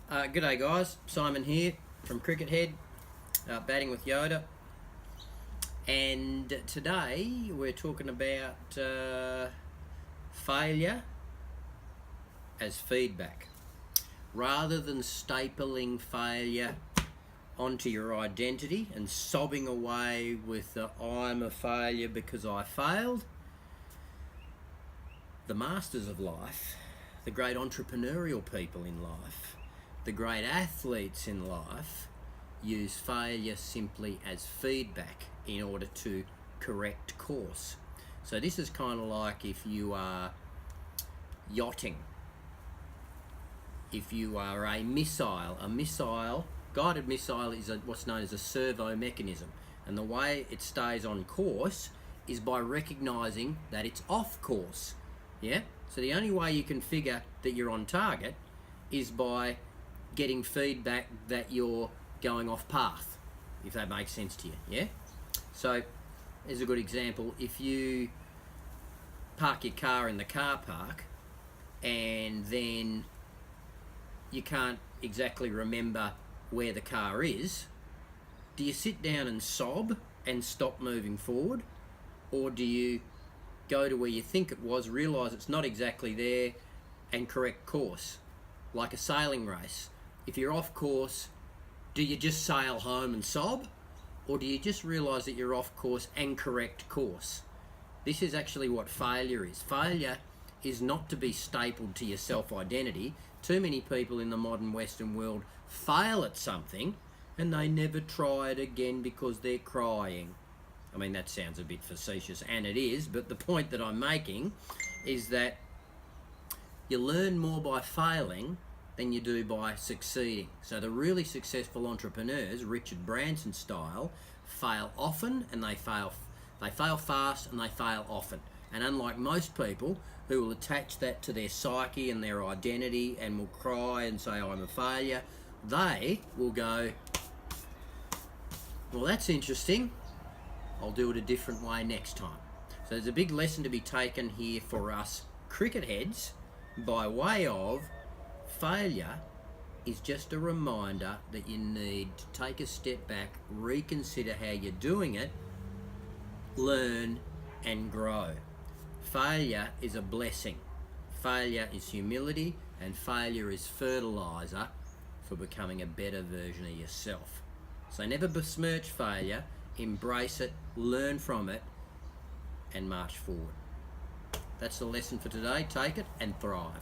G'day guys, Simon here from Cricket Head, batting with Yoda, and today we're talking about failure as feedback. Rather than stapling failure onto your identity and sobbing away with the I'm a failure because I failed, the masters of life, the great entrepreneurial people in life, the great athletes in life use failure simply as feedback in order to correct course. So this is kind of like if you are yachting. If you are a guided missile is what's known as a servo mechanism. And the way it stays on course is by recognizing that it's off course. Yeah? So the only way you can figure that you're on target is by getting feedback that you're going off path, if that makes sense to you. Yeah? So here's a good example. If you park your car in the car park and then you can't exactly remember where the car is, do you sit down and sob and stop moving forward? Or do you go to where you think it was, realise it's not exactly there, and correct course? Like a sailing race. If you're off course, do you just sail home and sob? Or do you just realise that you're off course and correct course? This is actually what failure is. Failure is not to be stapled to your self-identity. Too many people in the modern Western world fail at something and they never try it again because they're crying. I mean, that sounds a bit facetious, and it is, but the point that I'm making is that you learn more by failing than you do by succeeding. So the really successful entrepreneurs, Richard Branson style, fail often and they fail fast and they fail often. And unlike most people who will attach that to their psyche and their identity and will cry and say, I'm a failure, they will go, well, that's interesting. I'll do it a different way next time. So there's a big lesson to be taken here for us cricket heads by way of failure is just a reminder that you need to take a step back, reconsider how you're doing it, learn and grow. Failure is a blessing. Failure is humility, and failure is fertilizer for becoming a better version of yourself. So never besmirch failure, embrace it, learn from it, and march forward. That's the lesson for today. Take it and thrive.